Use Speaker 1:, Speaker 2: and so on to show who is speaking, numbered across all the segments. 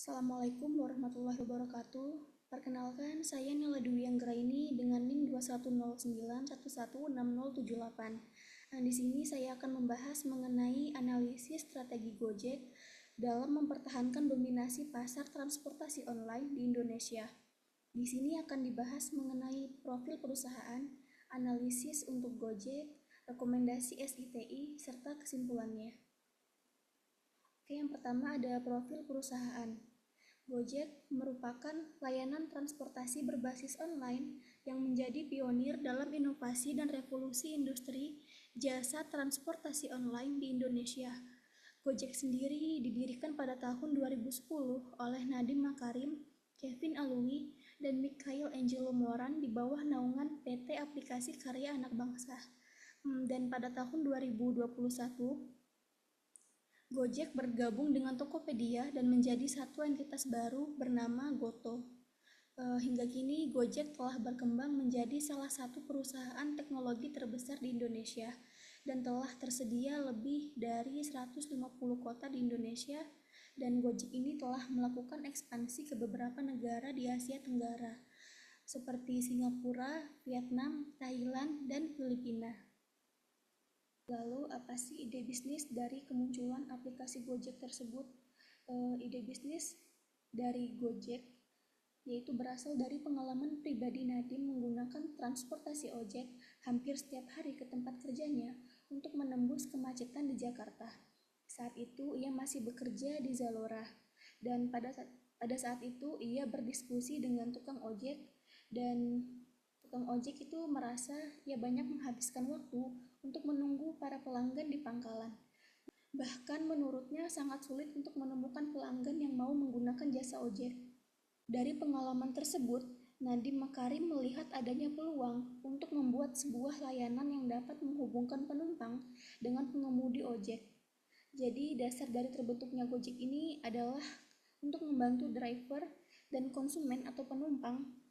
Speaker 1: Assalamualaikum warahmatullahi wabarakatuh. Perkenalkan, saya Nila Dwi Anggraini dengan NIM 2109116078. Nah, di sini saya akan membahas mengenai analisis strategi Gojek dalam mempertahankan dominasi pasar transportasi online di Indonesia. Di sini akan dibahas mengenai profil perusahaan, analisis untuk Gojek, rekomendasi SITI, serta kesimpulannya. Oke, yang pertama ada profil perusahaan. Gojek merupakan layanan transportasi berbasis online yang menjadi pionir dalam inovasi dan revolusi industri jasa transportasi online di Indonesia. Gojek sendiri didirikan pada tahun 2010 oleh Nadiem Makarim, Kevin Alui, dan Mikhail Angelo Moran di bawah naungan PT Aplikasi Karya Anak Bangsa. Dan pada tahun 2021, Gojek bergabung dengan Tokopedia dan menjadi satu entitas baru bernama Goto. Hingga kini Gojek telah berkembang menjadi salah satu perusahaan teknologi terbesar di Indonesia dan telah tersedia lebih dari 150 kota di Indonesia, dan Gojek ini telah melakukan ekspansi ke beberapa negara di Asia Tenggara seperti Singapura, Vietnam, Thailand, dan Filipina. Lalu apa sih ide bisnis dari kemunculan aplikasi Gojek tersebut? Ide bisnis dari Gojek yaitu berasal dari pengalaman pribadi Nadiem menggunakan transportasi ojek hampir setiap hari ke tempat kerjanya untuk menembus kemacetan di Jakarta. Saat itu ia masih bekerja di Zalora, dan pada saat itu ia berdiskusi dengan tukang ojek, dan tukang ojek itu merasa ia banyak menghabiskan waktu untuk menunggu para pelanggan di pangkalan. Bahkan menurutnya sangat sulit untuk menemukan pelanggan yang mau menggunakan jasa ojek. Dari pengalaman tersebut, Nadiem Makarim melihat adanya peluang untuk membuat sebuah layanan yang dapat menghubungkan penumpang dengan pengemudi ojek. Jadi dasar dari terbentuknya Gojek ini adalah untuk membantu driver dan konsumen atau penumpang.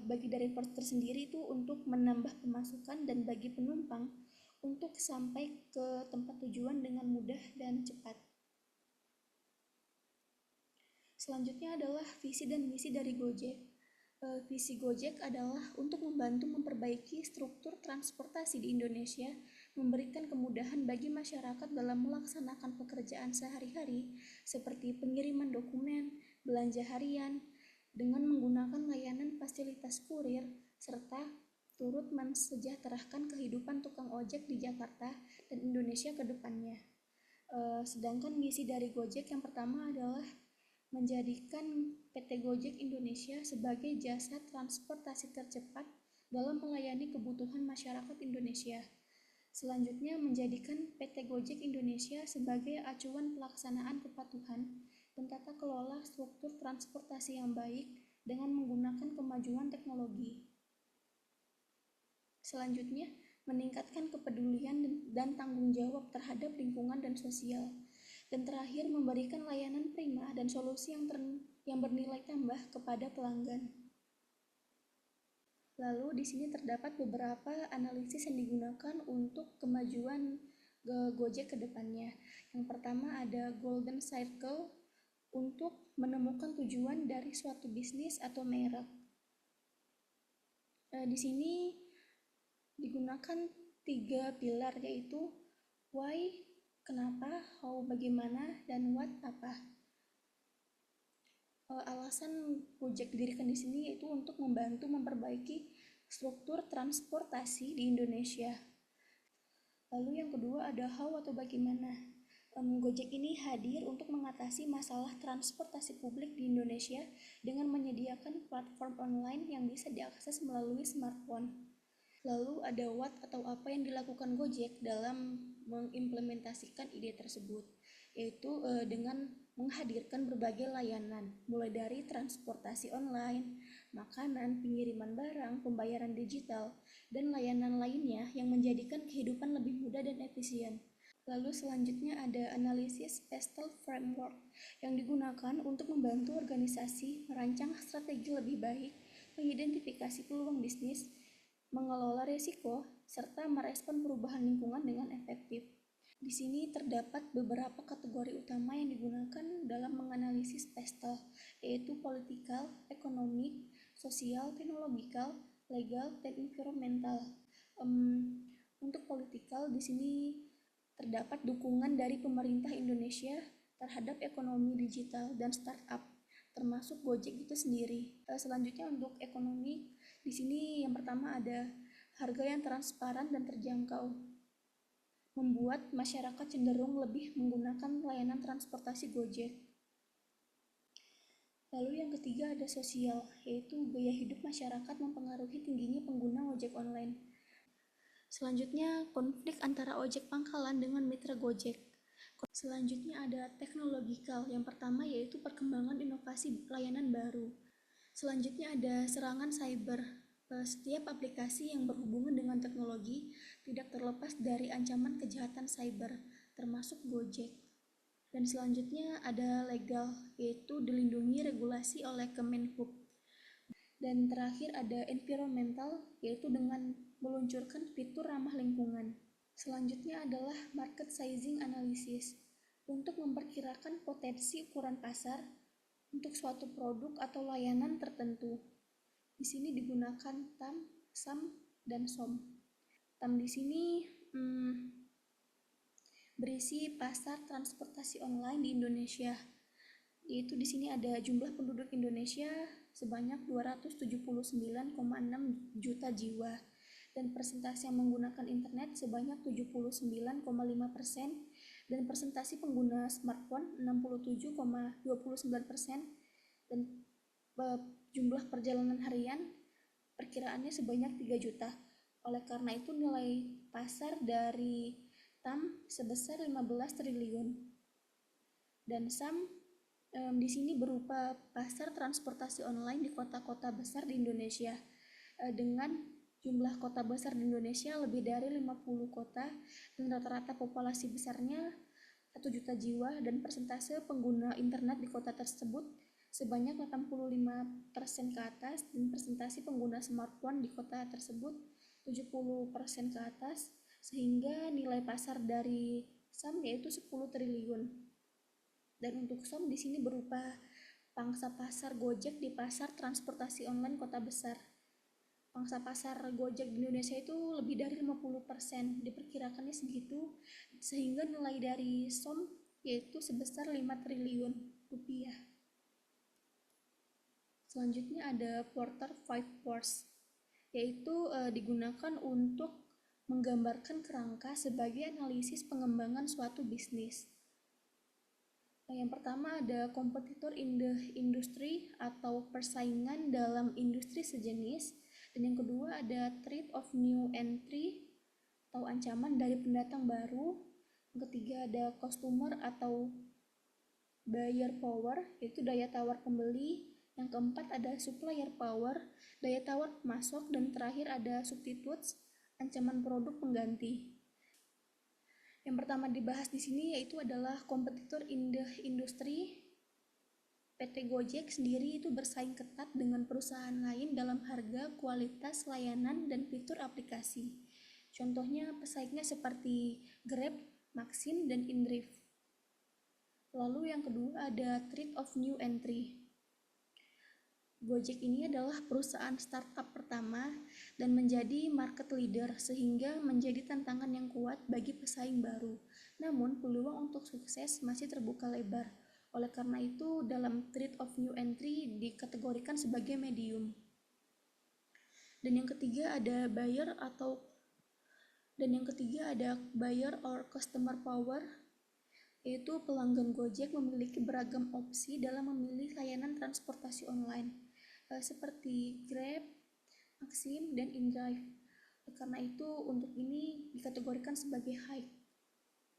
Speaker 1: Bagi driver tersendiri itu untuk menambah pemasukan, dan bagi penumpang untuk sampai ke tempat tujuan dengan mudah dan cepat. Selanjutnya adalah visi dan misi dari Gojek. Visi Gojek adalah untuk membantu memperbaiki struktur transportasi di Indonesia, memberikan kemudahan bagi masyarakat dalam melaksanakan pekerjaan sehari-hari seperti pengiriman dokumen, belanja harian, dengan menggunakan layanan fasilitas kurir, serta turut mensejahterakan kehidupan tukang ojek di Jakarta dan Indonesia ke depannya. Sedangkan misi dari Gojek yang pertama adalah menjadikan PT Gojek Indonesia sebagai jasa transportasi tercepat dalam melayani kebutuhan masyarakat Indonesia. Selanjutnya, menjadikan PT Gojek Indonesia sebagai acuan pelaksanaan kepatuhan dan tata kelola struktur transportasi yang baik dengan menggunakan kemajuan teknologi. Selanjutnya, meningkatkan kepedulian dan tanggung jawab terhadap lingkungan dan sosial. Dan terakhir, memberikan layanan prima dan solusi yang bernilai tambah kepada pelanggan. Lalu di sini terdapat beberapa analisis yang digunakan untuk kemajuan Gojek ke depannya. Yang pertama ada Golden Circle untuk menemukan tujuan dari suatu bisnis atau merek. Di sini digunakan 3 pilar, yaitu why, kenapa, how, bagaimana, dan what, apa. Alasan Gojek didirikan di sini yaitu untuk membantu memperbaiki struktur transportasi di Indonesia. Lalu yang kedua ada how atau bagaimana. Gojek ini hadir untuk mengatasi masalah transportasi publik di Indonesia dengan menyediakan platform online yang bisa diakses melalui smartphone. Lalu ada what atau apa yang dilakukan Gojek dalam mengimplementasikan ide tersebut, yaitu dengan menghadirkan berbagai layanan, mulai dari transportasi online, makanan, pengiriman barang, pembayaran digital, dan layanan lainnya yang menjadikan kehidupan lebih mudah dan efisien. Lalu selanjutnya ada analisis Pestel Framework yang digunakan untuk membantu organisasi merancang strategi lebih baik, mengidentifikasi peluang bisnis, mengelola risiko, serta merespon perubahan lingkungan dengan efektif. Di sini terdapat beberapa kategori utama yang digunakan dalam menganalisis PESTEL, yaitu political, economic, sosial, teknologikal, legal, dan environmental. Untuk political di sini terdapat dukungan dari pemerintah Indonesia terhadap ekonomi digital dan startup, termasuk Gojek itu sendiri. Selanjutnya untuk ekonomi, di sini yang pertama ada harga yang transparan dan terjangkau, membuat masyarakat cenderung lebih menggunakan layanan transportasi Gojek. Lalu yang ketiga ada sosial, yaitu gaya hidup masyarakat mempengaruhi tingginya pengguna ojek online. Selanjutnya konflik antara ojek pangkalan dengan mitra Gojek. Selanjutnya ada teknologikal, yang pertama yaitu perkembangan inovasi layanan baru. Selanjutnya ada serangan cyber. Setiap aplikasi yang berhubungan dengan teknologi tidak terlepas dari ancaman kejahatan cyber, termasuk Gojek. Dan selanjutnya ada legal, yaitu dilindungi regulasi oleh Kemenhub. Dan terakhir ada environmental, yaitu dengan meluncurkan fitur ramah lingkungan. Selanjutnya adalah market sizing analysis, untuk memperkirakan potensi ukuran pasar untuk suatu produk atau layanan tertentu. Di sini digunakan TAM, SAM, dan SOM. TAM di sini berisi pasar transportasi online di Indonesia. Yaitu di sini ada jumlah penduduk Indonesia sebanyak 279,6 juta jiwa dan persentase yang menggunakan internet sebanyak 79,5% dan persentase pengguna smartphone 67,29% dan jumlah perjalanan harian perkiraannya sebanyak 3 juta. Oleh karena itu nilai pasar dari TAM sebesar 15 triliun. Dan SAM di sini berupa pasar transportasi online di kota-kota besar di Indonesia. Dengan jumlah kota besar di Indonesia lebih dari 50 kota dan rata-rata populasi besarnya 1 juta jiwa dan persentase pengguna internet di kota tersebut sebanyak 85% ke atas dan persentase pengguna smartphone di kota tersebut 70% ke atas, sehingga nilai pasar dari SAM yaitu 10 triliun. Dan untuk SOM di sini berupa pangsa pasar Gojek di pasar transportasi online kota besar. Pangsa pasar Gojek di Indonesia itu lebih dari 50%, diperkirakannya segitu, sehingga nilai dari SOM yaitu sebesar 5 triliun rupiah. Selanjutnya ada Porter 5 Force, yaitu digunakan untuk menggambarkan kerangka sebagai analisis pengembangan suatu bisnis. Yang pertama ada kompetitor in the industry atau persaingan dalam industri sejenis, dan yang kedua ada threat of new entry atau ancaman dari pendatang baru. Yang ketiga ada customer atau buyer power, yaitu daya tawar pembeli. Yang keempat ada supplier power, daya tawar pemasok, dan terakhir ada substitutes, ancaman produk pengganti. Yang pertama dibahas di sini yaitu adalah kompetitor in the industry. PT Gojek sendiri itu bersaing ketat dengan perusahaan lain dalam harga, kualitas, layanan, dan fitur aplikasi. Contohnya pesaingnya seperti Grab, Maxim, dan InDrive. Lalu yang kedua ada threat of new entry. Gojek ini adalah perusahaan startup pertama dan menjadi market leader sehingga menjadi tantangan yang kuat bagi pesaing baru. Namun peluang untuk sukses masih terbuka lebar. Oleh karena itu dalam threat of new entry dikategorikan sebagai medium. Dan yang ketiga ada buyer or customer power, yaitu pelanggan Gojek memiliki beragam opsi dalam memilih layanan transportasi online seperti Grab, Maxim, dan InDrive. Karena itu untuk ini dikategorikan sebagai high.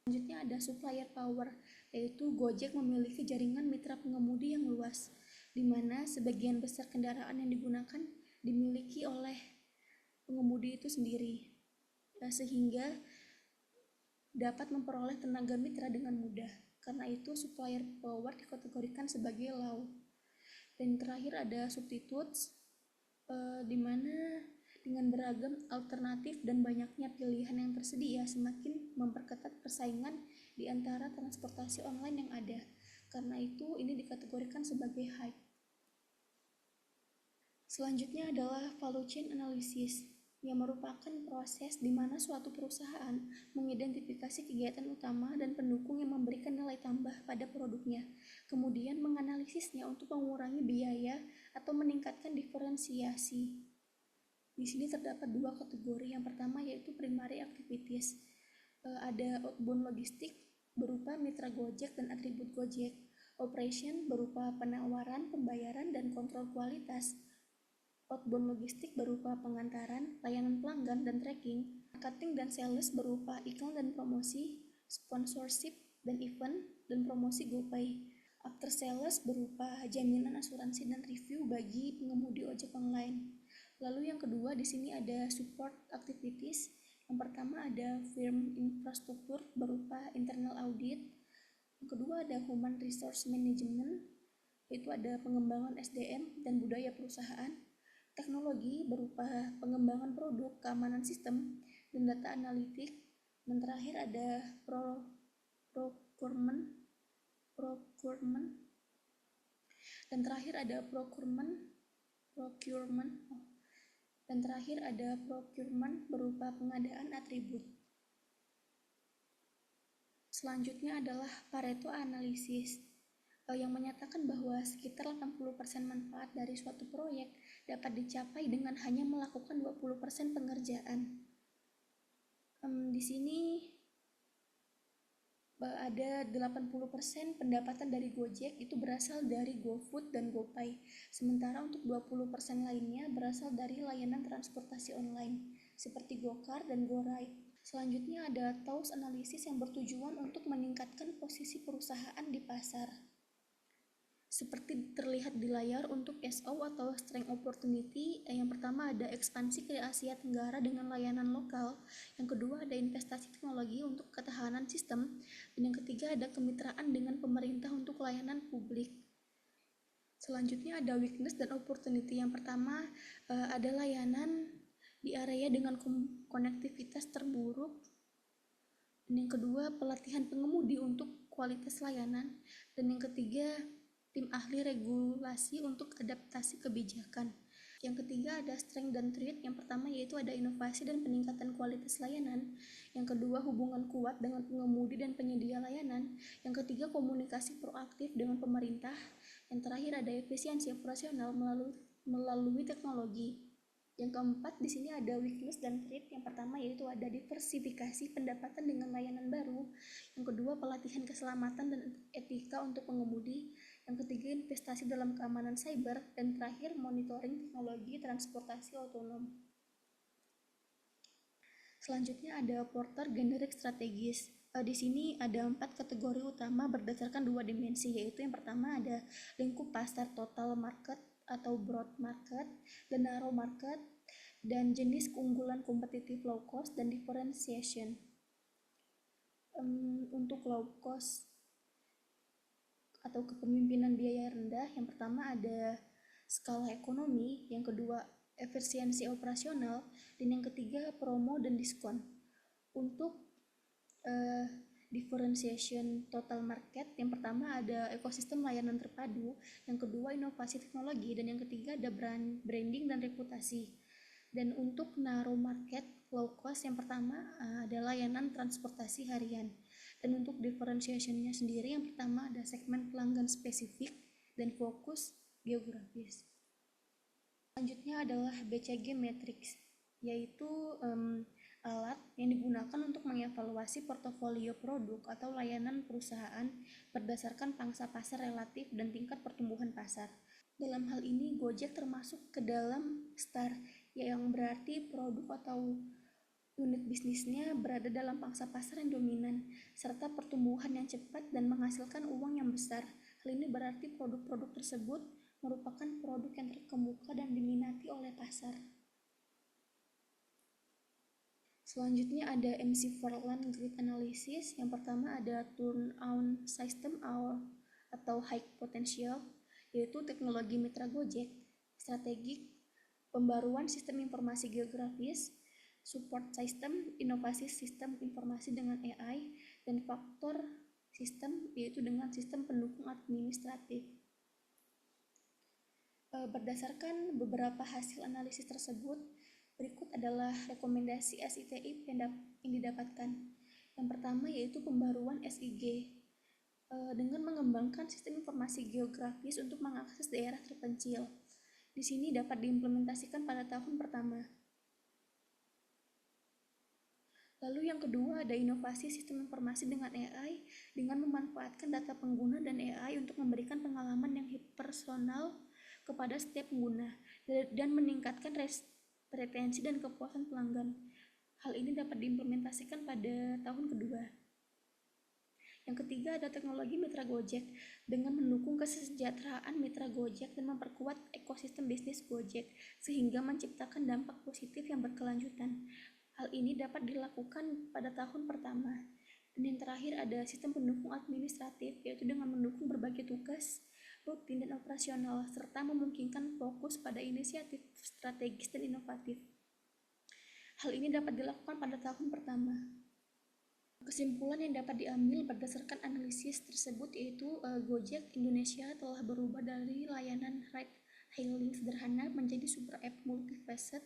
Speaker 1: Selanjutnya ada supplier power, yaitu Gojek memiliki jaringan mitra pengemudi yang luas, di mana sebagian besar kendaraan yang digunakan dimiliki oleh pengemudi itu sendiri, sehingga dapat memperoleh tenaga mitra dengan mudah. Karena itu supplier power dikategorikan sebagai low. Dan terakhir ada substitutes, di mana Dengan beragam alternatif dan banyaknya pilihan yang tersedia, semakin memperketat persaingan di antara transportasi online yang ada. Karena itu, ini dikategorikan sebagai hype. Selanjutnya adalah value chain analysis, yang merupakan proses di mana suatu perusahaan mengidentifikasi kegiatan utama dan pendukung yang memberikan nilai tambah pada produknya, kemudian menganalisisnya untuk mengurangi biaya atau meningkatkan diferensiasi. Di sini terdapat dua kategori. Yang pertama yaitu primary activities. Ada outbound logistik berupa mitra Gojek dan atribut Gojek. Operation berupa penawaran, pembayaran, dan kontrol kualitas. Outbound logistik berupa pengantaran, layanan pelanggan, dan tracking. Marketing dan sales berupa iklan dan promosi, sponsorship dan event, dan promosi GoPay. After sales berupa jaminan asuransi dan review bagi pengemudi ojek online. Lalu yang kedua di sini ada support activities. Yang pertama ada firm infrastruktur berupa internal audit. Yang kedua ada human resource management, yaitu ada pengembangan SDM dan budaya perusahaan. Teknologi berupa pengembangan produk, keamanan sistem, dan data analitik. Dan terakhir ada procurement. Dan terakhir ada procurement berupa pengadaan atribut. Selanjutnya adalah Pareto Analysis, yang menyatakan bahwa sekitar 80% manfaat dari suatu proyek dapat dicapai dengan hanya melakukan 20% pengerjaan. Di sini ada 80% pendapatan dari Gojek itu berasal dari GoFood dan GoPay. Sementara untuk 20% lainnya berasal dari layanan transportasi online seperti GoCar dan GoRide. Selanjutnya ada TAWS analisis yang bertujuan untuk meningkatkan posisi perusahaan di pasar. Seperti terlihat di layar untuk SO atau Strength Opportunity, yang pertama ada ekspansi ke Asia Tenggara dengan layanan lokal, yang kedua ada investasi teknologi untuk ketahanan sistem, dan yang ketiga ada kemitraan dengan pemerintah untuk layanan publik. Selanjutnya ada weakness dan opportunity. Yang pertama ada layanan di area dengan konektivitas terburuk, dan yang kedua pelatihan pengemudi untuk kualitas layanan, dan yang ketiga tim ahli regulasi untuk adaptasi kebijakan. Yang ketiga ada strength dan trait. Yang pertama yaitu ada inovasi dan peningkatan kualitas layanan. Yang kedua hubungan kuat dengan pengemudi dan penyedia layanan. Yang ketiga komunikasi proaktif dengan pemerintah. Yang terakhir ada efisiensi operasional melalui teknologi. Yang keempat di sini ada weakness dan trait. Yang pertama yaitu ada diversifikasi pendapatan dengan layanan baru. Yang kedua pelatihan keselamatan dan etika untuk pengemudi. Yang ketiga investasi dalam keamanan cyber, dan terakhir monitoring teknologi transportasi otonom. Selanjutnya ada Porter generik strategis. Di sini ada 4 kategori utama berdasarkan 2 dimensi, yaitu yang pertama ada lingkup pasar total market atau broad market, dan narrow market, dan jenis keunggulan kompetitif low cost dan differentiation. Untuk low cost atau kepemimpinan biaya rendah, yang pertama ada skala ekonomi, yang kedua efisiensi operasional, dan yang ketiga promo dan diskon. Untuk differentiation total market, yang pertama ada ekosistem layanan terpadu, yang kedua inovasi teknologi, dan yang ketiga ada branding dan reputasi. Dan untuk narrow market low cost, yang pertama ada layanan transportasi harian. Dan untuk differentiation-nya sendiri, yang pertama ada segmen pelanggan spesifik dan fokus geografis. Selanjutnya adalah BCG Matrix, yaitu alat yang digunakan untuk mengevaluasi portofolio produk atau layanan perusahaan berdasarkan pangsa pasar relatif dan tingkat pertumbuhan pasar. Dalam hal ini Gojek termasuk ke dalam STAR, yang berarti produk atau unit bisnisnya berada dalam pangsa pasar yang dominan, serta pertumbuhan yang cepat dan menghasilkan uang yang besar. Hal ini berarti produk-produk tersebut merupakan produk yang terkemuka dan diminati oleh pasar. Selanjutnya ada MC Farland Grid Analysis. Yang pertama ada Turn-on System atau High Potential, yaitu teknologi mitra Gojek, strategik pembaruan sistem informasi geografis, support system, inovasi sistem informasi dengan AI, dan faktor sistem yaitu dengan sistem pendukung administratif. Berdasarkan beberapa hasil analisis tersebut, berikut adalah rekomendasi SITIP yang didapatkan. Yang pertama yaitu pembaruan SIG dengan mengembangkan sistem informasi geografis untuk mengakses daerah terpencil. Di sini dapat diimplementasikan pada tahun pertama. Lalu yang kedua ada inovasi sistem informasi dengan AI dengan memanfaatkan data pengguna dan AI untuk memberikan pengalaman yang personal kepada setiap pengguna dan meningkatkan retensi dan kepuasan pelanggan. Hal ini dapat diimplementasikan pada tahun kedua. Yang ketiga ada teknologi mitra Gojek dengan mendukung kesejahteraan mitra Gojek dan memperkuat ekosistem bisnis Gojek sehingga menciptakan dampak positif yang berkelanjutan. Hal ini dapat dilakukan pada tahun pertama. Dan yang terakhir ada sistem pendukung administratif yaitu dengan mendukung berbagai tugas rutin dan operasional serta memungkinkan fokus pada inisiatif strategis dan inovatif. Hal ini dapat dilakukan pada tahun pertama. Kesimpulan yang dapat diambil berdasarkan analisis tersebut yaitu Gojek Indonesia telah berubah dari layanan ride hailing sederhana menjadi super app multifaceted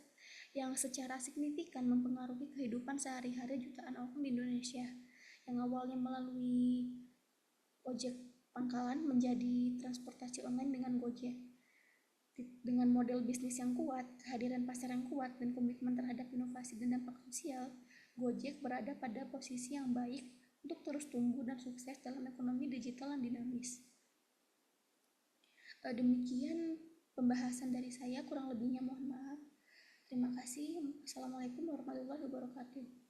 Speaker 1: yang secara signifikan mempengaruhi kehidupan sehari-hari jutaan orang di Indonesia. Yang awalnya melalui ojek pangkalan menjadi transportasi online dengan Gojek. Dengan model bisnis yang kuat, kehadiran pasar yang kuat, dan komitmen terhadap inovasi dan dampak sosial, Gojek berada pada posisi yang baik untuk terus tumbuh dan sukses dalam ekonomi digital yang dinamis. Demikian pembahasan dari saya, kurang lebihnya mohon maaf. Terima kasih. Assalamualaikum warahmatullahi wabarakatuh.